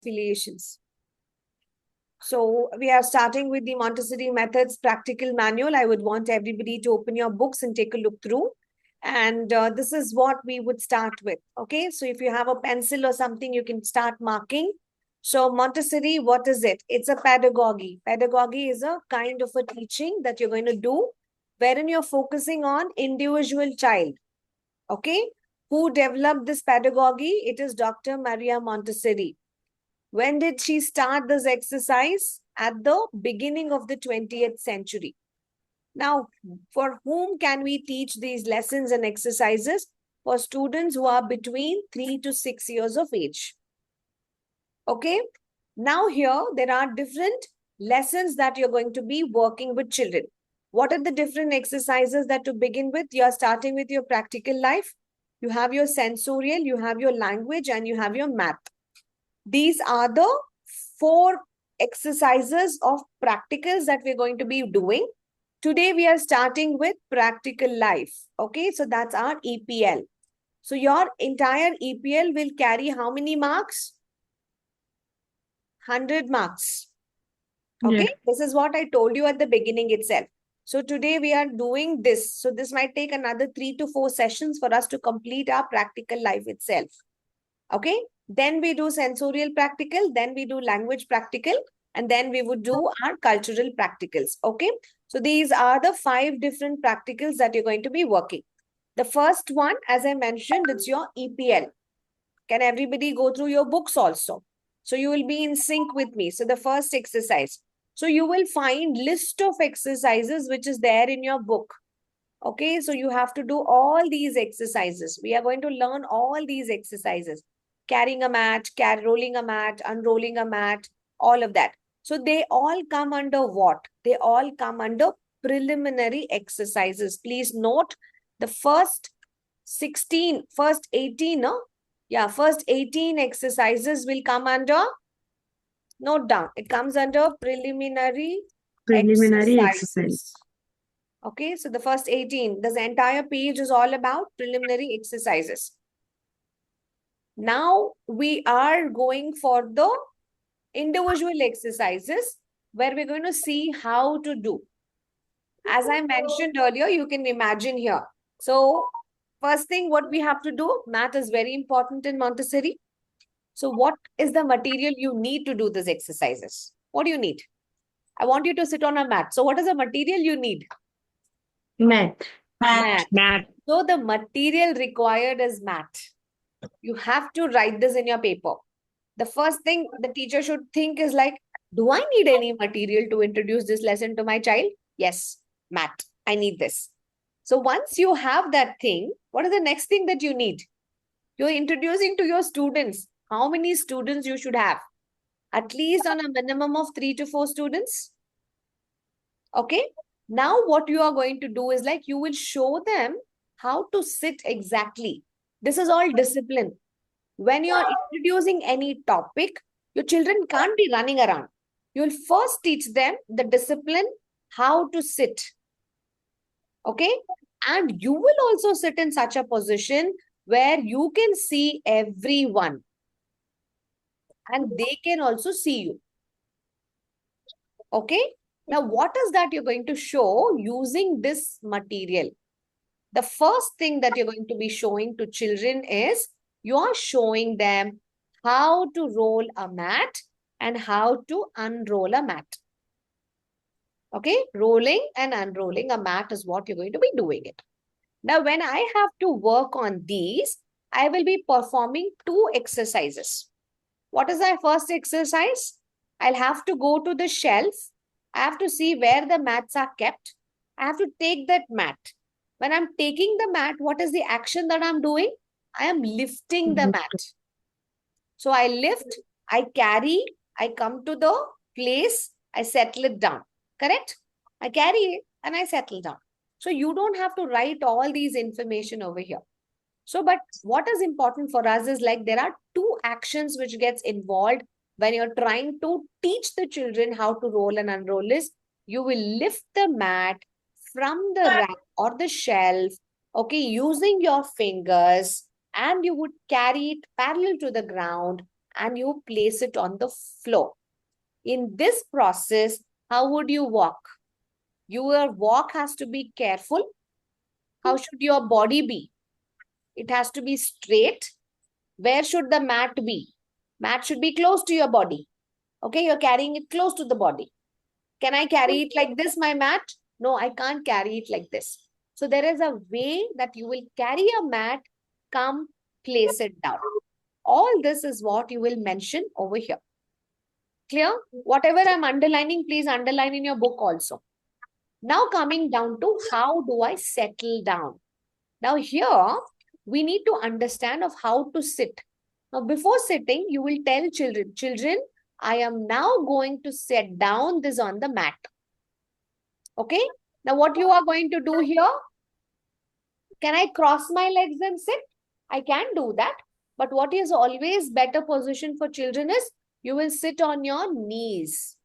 affiliations. So we are starting with the Montessori Methods Practical Manual. I would want everybody to open your books and take a look through. And this is what we would start with. Okay, so if you have a pencil or something, you can start marking. So Montessori, what is it? It's a pedagogy. Pedagogy is a kind of a teaching that you're going to do wherein you're focusing on individual child. Okay, who developed this pedagogy? It is Dr. Maria Montessori. When did she start this exercise? At the beginning of the 20th century. Now, for whom can we teach these lessons and exercises? For students who are between 3 to 6 years of age. Okay. Now here, there are different lessons that you're going to be working with children. What are the different exercises that to begin with? You're starting with your practical life. You have your sensorial, you have your language, and you have your math. These are the 4 exercises of practicals that we're going to be doing. Today, we are starting with practical life. Okay, so that's our EPL. So your entire EPL will carry how many marks? 100 marks. Okay, yeah. This is what I told you at the beginning itself. So today we are doing this. So this might take another 3 to 4 sessions for us to complete our practical life itself. Okay, then we do sensorial practical, then we do language practical, and then we would do our cultural practicals. Okay, so these are the 5 different practicals that you're going to be working. The first one, as I mentioned, it's your EPL. Can everybody go through your books also? So you will be in sync with me. So the first exercise. So you will find list of exercises which is there in your book. Okay, so you have to do all these exercises. We are going to learn all these exercises. Carrying a mat, rolling a mat, unrolling a mat, all of that. So they all come under what? They all come under preliminary exercises. Please note the first 18, no? Yeah, first 18 exercises will come under, note down, it comes under preliminary exercises. Okay, so the first 18, this entire page is all about preliminary exercises. Now we are going for the individual exercises where we're going to see how to do. As I mentioned earlier, you can imagine here. So first thing, what we have to do, math is very important in Montessori. So what is the material you need to do these exercises? What do you need? I want you to sit on a mat. So what is the material you need? Math. So the material required is math. You have to write this in your paper. The first thing the teacher should think is like, do I need any material to introduce this lesson to my child? Yes, math. I need this. So once you have that thing, what is the next thing that you need? You're introducing to your students. How many students you should have? At least on a minimum of 3 to 4 students. Okay. Now what you are going to do is like you will show them how to sit exactly. This is all discipline. When you are introducing any topic, your children can't be running around. You will first teach them the discipline, how to sit. Okay. And you will also sit in such a position where you can see everyone. And they can also see you. Okay. Now, what is that you're going to show using this material? The first thing that you're going to be showing to children is you are showing them how to roll a mat and how to unroll a mat. Okay, rolling and unrolling a mat is what you're going to be doing it. Now, when I have to work on these, I will be performing 2 exercises. What is our first exercise? I'll have to go to the shelf. I have to see where the mats are kept. I have to take that mat. When I'm taking the mat, what is the action that I'm doing? I am lifting the mat. So I lift, I carry, I come to the place, I settle it down. Correct? I carry it and I settle down. So you don't have to write all these information over here. So, but what is important for us is like there are 2 actions which gets involved when you're trying to teach the children how to roll and unroll is you will lift the mat from the rack or the shelf, okay, using your fingers, and you would carry it parallel to the ground and you place it on the floor. In this process, how would you walk? Your walk has to be careful. How should your body be? It has to be straight. Where should the mat be? Mat should be close to your body. Okay, you're carrying it close to the body. Can I carry it like this, my mat? No, I can't carry it like this. So there is a way that you will carry a mat, come place it down. All this is what you will mention over here. Clear? Whatever I'm underlining, please underline in your book also. Now coming down to how do I settle down? Now here, we need to understand of how to sit. Now before sitting, you will tell children, I am now going to set down this on the mat. Okay? Now what you are going to do here? Can I cross my legs and sit? I can do that. But what is always better position for children is you will sit on your knees.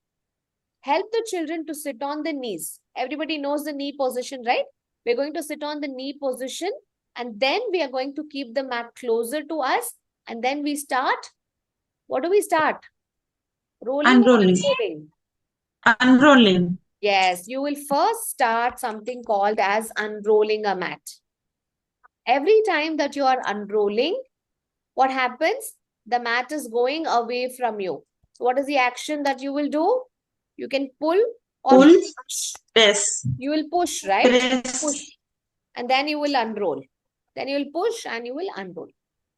Help the children to sit on the knees. Everybody knows the knee position, right? We're going to sit on the knee position and then we are going to keep the mat closer to us and then we start. What do we start? Rolling or Unrolling. unrolling? Unrolling. Yes, you will first start something called as unrolling a mat. Every time that you are unrolling, what happens? The mat is going away from you. So what is the action that you will do? You can pull or Pull. push. Yes. You will push, right? Press. Push. And then you will unroll. Then you will push and you will unroll.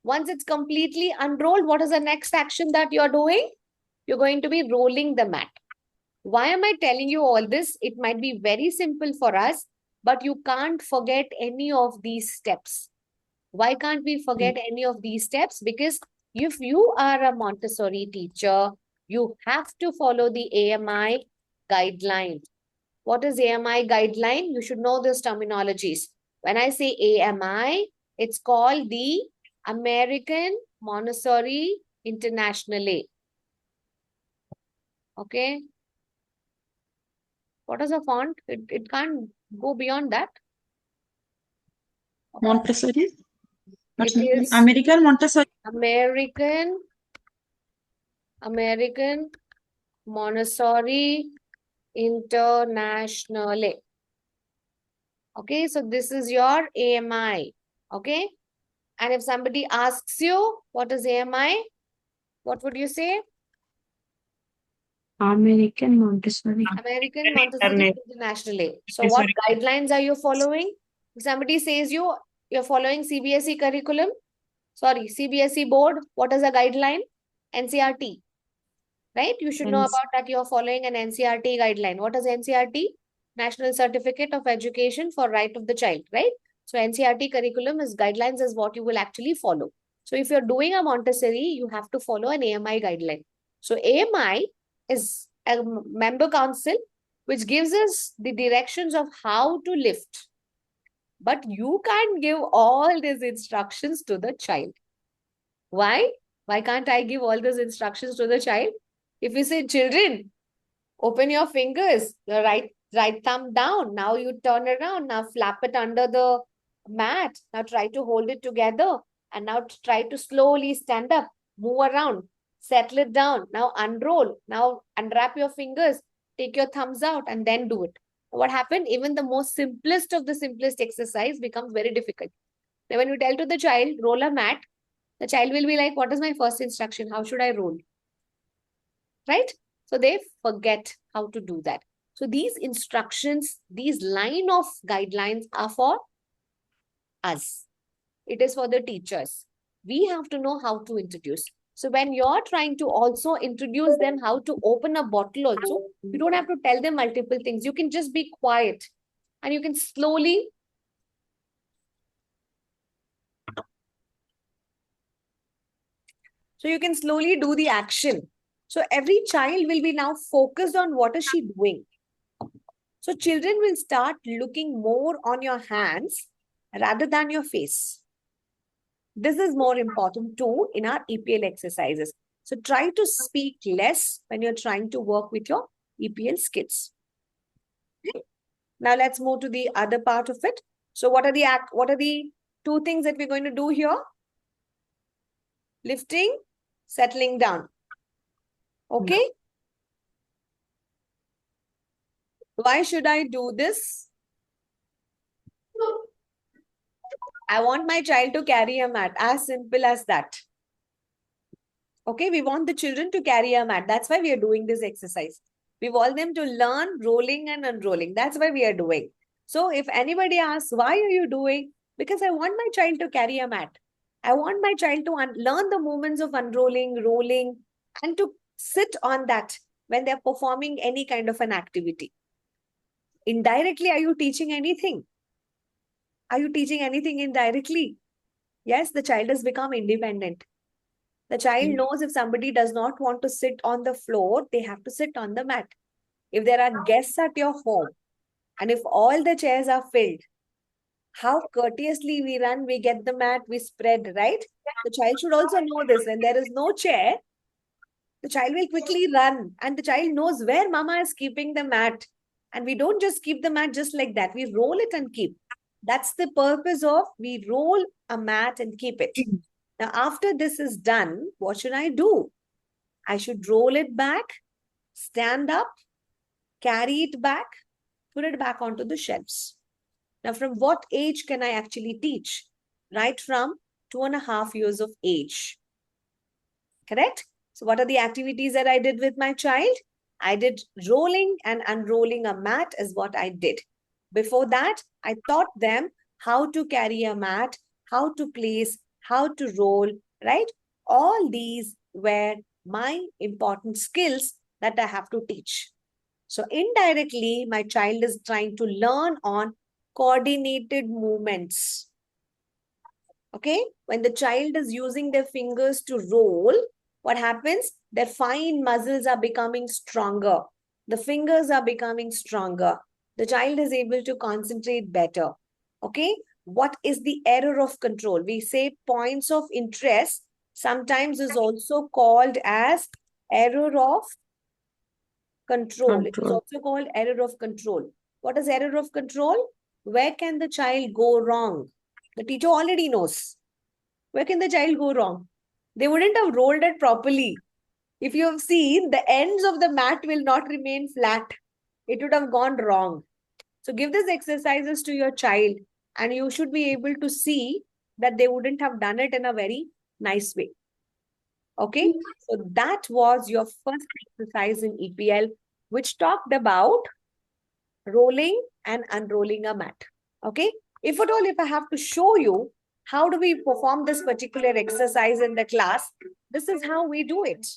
Once it's completely unrolled, what is the next action that you're doing? You're going to be rolling the mat. Why am I telling you all this? It might be very simple for us, but you can't forget any of these steps. Why can't we forget any of these steps? Because if you are a Montessori teacher, you have to follow the AMI guideline. What is AMI guideline? You should know those terminologies. When I say AMI, it's called the American Montessori International. Okay. What is a font? It can't go beyond that. Montessori. It is American Montessori. American Montessori International. Okay, so this is your AMI. Okay. And if somebody asks you, what is AMI? What would you say? American Montessori. American Montessori International. So what guidelines are you following? If somebody says you're following CBSE curriculum, sorry, CBSE board, what is a guideline? NCRT, right? You should know about that. You're following an NCRT guideline. What is NCRT? National Certificate of Education for Right of the Child, right? So NCRT curriculum is guidelines is what you will actually follow. So if you're doing a Montessori, you have to follow an AMI guideline. So AMI is a member council which gives us the directions of how to lift. But you can't give all these instructions to the child. Why? Why can't I give all those instructions to the child? If you say, children, open your fingers, the right thumb down. Now you turn around. Now flap it under the mat. Now try to hold it together. And now try to slowly stand up, move around, settle it down. Now unroll. Now unwrap your fingers, take your thumbs out and then do it. What happened? Even the most simplest of the simplest exercise becomes very difficult. Now when you tell to the child, roll a mat, the child will be like, what is my first instruction? How should I roll? Right? So they forget how to do that. So these instructions, these line of guidelines are for us. It is for the teachers. We have to know how to introduce. So when you're trying to also introduce them how to open a bottle also, you don't have to tell them multiple things. You can just be quiet and you can slowly do the action. So every child will be now focused on what is she doing. So children will start looking more on your hands rather than your face. This is more important too in our EPL exercises. So try to speak less when you're trying to work with your EPL skills. Okay. Now let's move to the other part of it. So what are the two things that we're going to do here? Lifting settling down. Okay? Why should I do this? I want my child to carry a mat. As simple as that. Okay, we want the children to carry a mat. That's why we are doing this exercise. We want them to learn rolling and unrolling. That's why we are doing. So if anybody asks, why are you doing? Because I want my child to carry a mat. I want my child to learn the movements of unrolling, rolling, and to sit on that when they're performing any kind of an activity. Indirectly, are you teaching anything? Are you teaching anything indirectly? Yes, the child has become independent. The child knows if somebody does not want to sit on the floor, they have to sit on the mat. If there are guests at your home and if all the chairs are filled, how courteously we run, we get the mat, we spread, right? The child should also know this. When there is no chair, the child will quickly run and the child knows where mama is keeping the mat. And we don't just keep the mat just like that. We roll it and keep. That's the purpose of we roll a mat and keep it. Now, after this is done, what should I do? I should roll it back, stand up, carry it back, put it back onto the shelves. Now, from what age can I actually teach? Right from 2.5 years of age. Correct? So, what are the activities that I did with my child? I did rolling and unrolling a mat is what I did. Before that, I taught them how to carry a mat, how to place, how to roll, right? All these were my important skills that I have to teach. So indirectly, my child is trying to learn on coordinated movements. Okay? When the child is using their fingers to roll, what happens? Their fine muscles are becoming stronger. The fingers are becoming stronger. The child is able to concentrate better. Okay? What is the error of control? We say points of interest sometimes is also called as error of control. It is also called error of control. What is error of control? Where can the child go wrong? The teacher already knows. Where can the child go wrong? They wouldn't have rolled it properly. If you have seen, the ends of the mat will not remain flat. It would have gone wrong. So give these exercises to your child and you should be able to see that they wouldn't have done it in a very nice way. Okay, so that was your first exercise in EPL, which talked about rolling and unrolling a mat. Okay, if at all, if I have to show you how do we perform this particular exercise in the class, this is how we do it.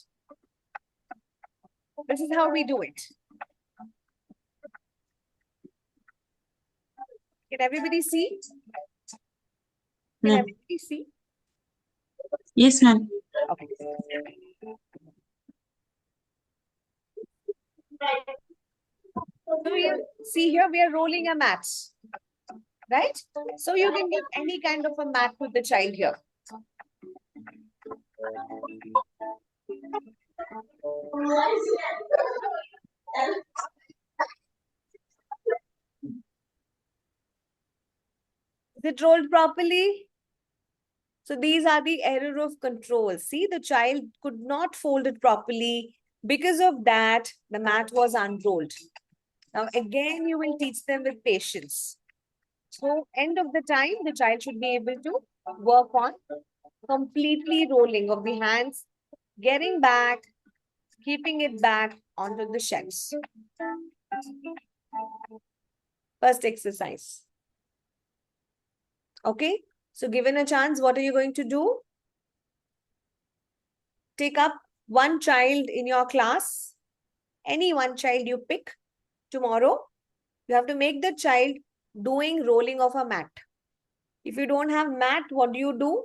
This is how we do it. Can everybody see? Can everybody see? Yes, ma'am. Okay. So you see here, we are rolling a mat, right? So you can give any kind of a mat to the child here. Is it rolled properly? So these are the error of control. See, the child could not fold it properly. Because of that, the mat was unrolled. Now, again, you will teach them with patience. So, end of the time, the child should be able to work on completely rolling of the hands, getting back, keeping it back onto the shelves. First exercise. Okay, so given a chance, what are you going to do? Take up one child in your class, any one child you pick tomorrow. You have to make the child doing rolling of a mat. If you don't have mat, what do?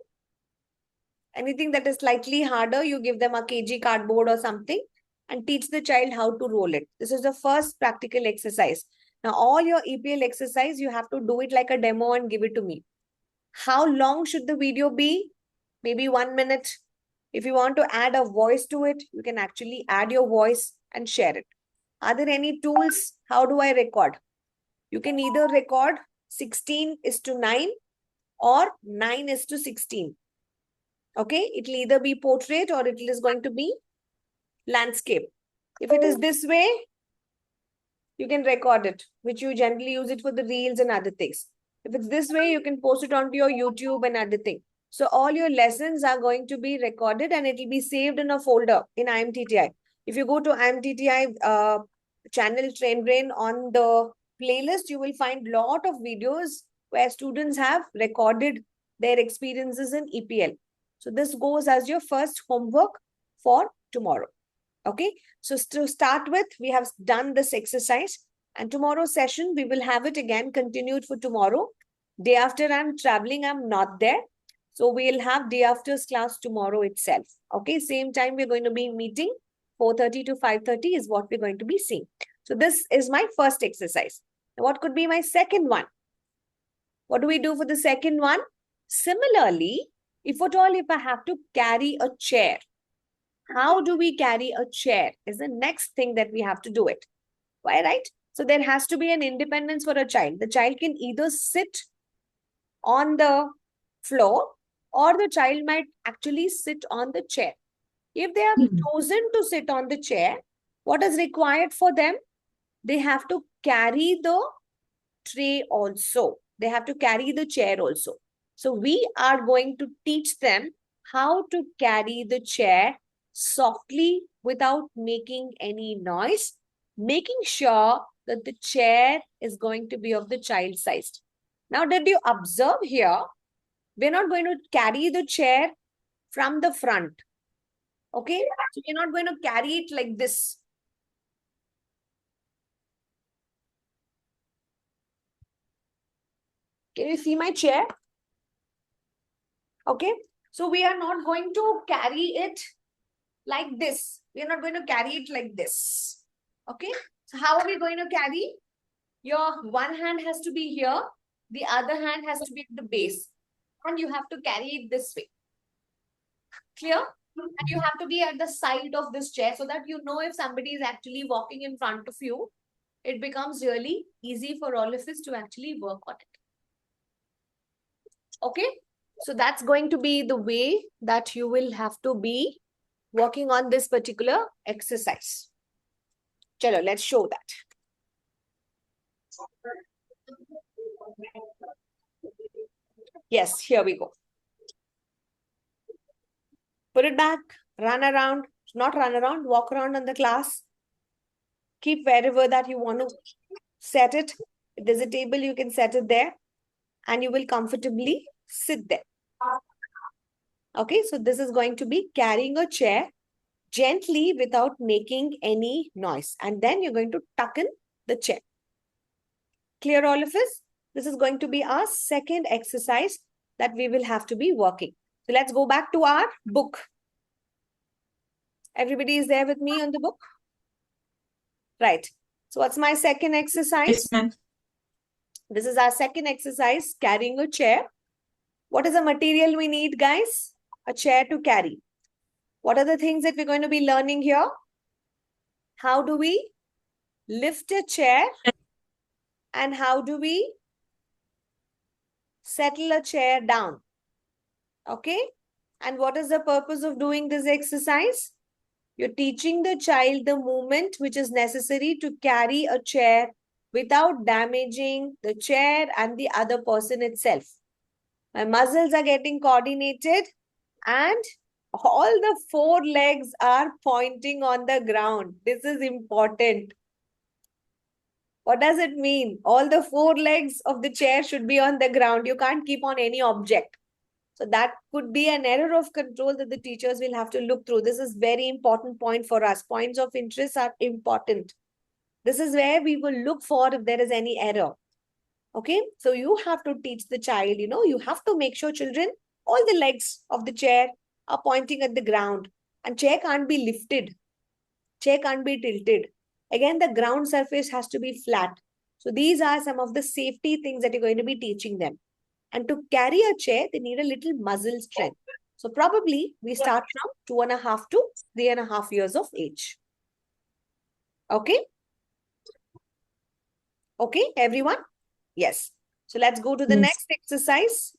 Anything that is slightly harder, you give them a kg cardboard or something and teach the child how to roll it. This is the first practical exercise. Now, all your EPL exercise, you have to do it like a demo and give it to me. How long should the video be? Maybe 1 minute. If you want to add a voice to it, you can actually add your voice and share it. Are there any tools? How do I record? You can either record 16:9 or 9:16. Okay, it will either be portrait or it is going to be landscape. If it is this way, you can record it, which you generally use it for the reels and other things. If it's this way, you can post it onto your YouTube and other thing. So all your lessons are going to be recorded and it will be saved in a folder in IMTTI. If you go to IMTTI channel Train Brain on the playlist, you will find lot of videos where students have recorded their experiences in EPL. So this goes as your first homework for tomorrow. Okay, so to start with, we have done this exercise and tomorrow's session, we will have it again continued for tomorrow. Day after I'm traveling, I'm not there. So we'll have day after's class tomorrow itself. Okay, same time we're going to be meeting 4:30 to 5:30 is what we're going to be seeing. So this is my first exercise. Now, what could be my second one? What do we do for the second one? Similarly, if at all, if I have to carry a chair, how do we carry a chair is the next thing that we have to do it. Why, right? So there has to be an independence for a child. The child can either sit on the floor or the child might actually sit on the chair. If they have chosen to sit on the chair, what is required for them? They have to carry the tray also. They have to carry the chair also. So we are going to teach them how to carry the chair softly without making any noise, making sure that the chair is going to be of the child size. Now, did you observe here? We're not going to carry the chair from the front. Okay, so we're not going to carry it like this. Can you see my chair? Okay, so we are not going to carry it like this. We are not going to carry it like this. Okay, so how are we going to carry? Your one hand has to be here, the other hand has to be at the base, and you have to carry it this way. Clear? And you have to be at the side of this chair so that you know if somebody is actually walking in front of you, it becomes really easy for all of us to actually work on it. Okay, so that's going to be the way that you will have to be working on this particular exercise. Chalo, let's show that. Yes, here we go. Put it back, run around, not run around, walk around in the class. Keep wherever that you want to set it. If there's a table, you can set it there and you will comfortably sit there. Okay, so this is going to be carrying a chair gently without making any noise. And then you're going to tuck in the chair. Clear all of us? This is going to be our second exercise that we will have to be working. So let's go back to our book. Everybody is there with me on the book? Right. So what's my second exercise? Yes, ma'am. This is our second exercise, carrying a chair. What is the material we need, guys? A chair to carry. What are the things that we're going to be learning here? How do we lift a chair? And how do we settle a chair down? Okay. And what is the purpose of doing this exercise? You're teaching the child the movement which is necessary to carry a chair without damaging the chair and the other person itself. My muscles are getting coordinated and all the four legs are pointing on the ground. This is important. What does it mean? All the four legs of the chair should be on the ground. You can't keep on any object. So that could be an error of control that the teachers will have to look through. This is very important point for us. Points of interest are important. This is where we will look for if there is any error. Okay, so you have to teach the child, you have to make sure children, all the legs of the chair are pointing at the ground and chair can't be lifted. Chair can't be tilted. Again, the ground surface has to be flat. So these are some of the safety things that you're going to be teaching them. And to carry a chair, they need a little muscle strength. So probably we start from 2.5 to 3.5 years of age. Okay? Okay, everyone? Yes. So let's go to the next exercise.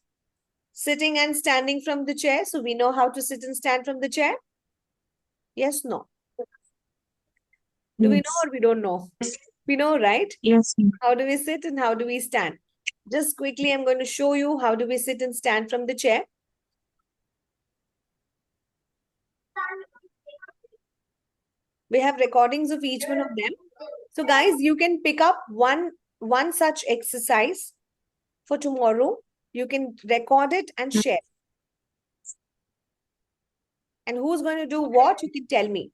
Sitting and standing from the chair. So we know how to sit and stand from the chair. Yes, no. Do we know Yes. or we don't know? Yes. We know, right? Yes, ma'am. How do we sit and how do we stand? Just quickly, I'm going to show you how do we sit and stand from the chair. We have recordings of each one of them. So guys, you can pick up one such exercise for tomorrow. You can record it and share. And who's going to do what, you can tell me.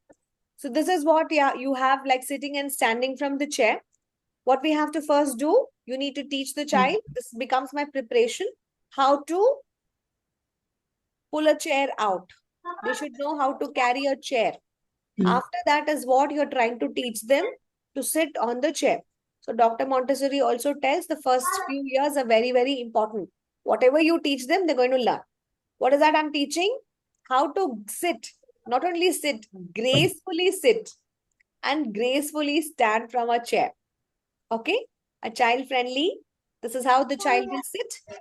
So this is what you have, like sitting and standing from the chair. What we have to first do, you need to teach the child. This becomes my preparation. How to pull a chair out. They should know how to carry a chair. After that is what you're trying to teach them, to sit on the chair. So Dr. Montessori also tells the first few years are very, very important. Whatever you teach them, they're going to learn. What is that I'm teaching? How to sit. Not only sit, gracefully sit and gracefully stand from a chair. Okay? A child friendly. This is how the child will sit.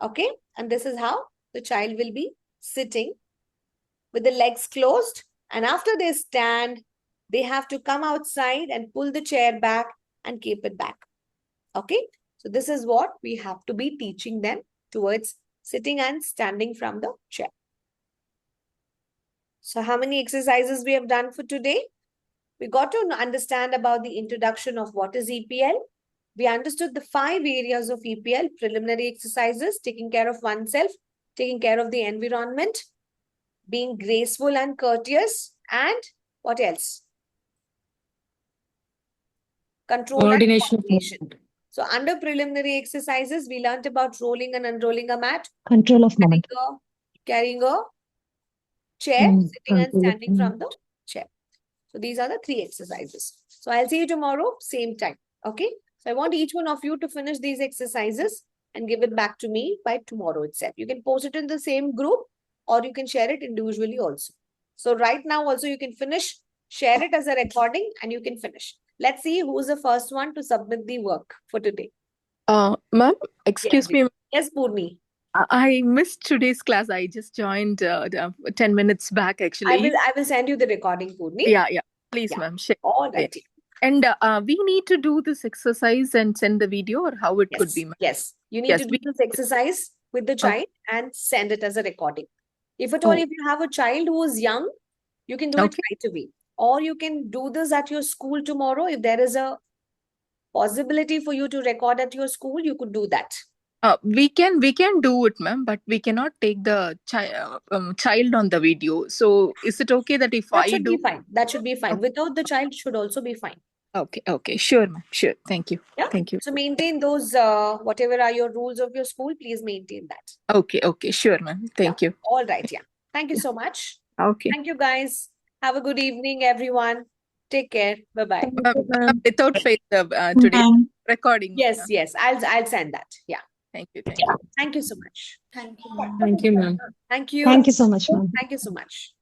Okay? And this is how the child will be sitting with the legs closed. And after they stand, they have to come outside and pull the chair back and keep it back. Okay? So this is what we have to be teaching them towards sitting and standing from the chair. So how many exercises we have done for today? We got to understand about the introduction of what is EPL. We understood the 5 areas of EPL: preliminary exercises, taking care of oneself, taking care of the environment, being graceful and courteous, and what else? Control and coordination. So under preliminary exercises, we learned about rolling and unrolling a mat, Control of moment. carrying a chair, sitting and standing from the chair. So these are the 3 exercises. So I'll see you tomorrow, same time. Okay. So I want each one of you to finish these exercises and give it back to me by tomorrow itself. You can post it in the same group or you can share it individually also. So right now also you can finish, share it as a recording and you can finish. Let's see who's the first one to submit the work for today. Ma'am, excuse me. Yes, Purni. I missed today's class. I just joined 10 minutes back, actually. I will send you the recording, Purni. Yeah. Please, ma'am. Share. All right. And we need to do this exercise and send the video, or how it could be, ma'am? Yes. You need to do this exercise with the child and send it as a recording. If at all, if you have a child who is young, you can do it right away. Or you can do this at your school tomorrow. If there is a possibility for you to record at your school, you could do that. We can do it, ma'am, but we cannot take the child on the video. So is it okay that if that should be fine? That should be fine. Without the child should also be fine. Okay. Sure, ma'am. Sure. Thank you. Yeah. Thank you. So maintain those, whatever are your rules of your school, please maintain that. Okay. Sure, ma'am. Thank you. All right. Yeah. Thank you so much. Okay. Thank you, guys. Have a good evening, everyone. Take care. Bye-bye. Without fail, today recording. Yes. I'll send that. Yeah. Thank you. Thank you so much. Thank you, ma'am. Thank you. Thank you so much, ma'am. Thank you so much.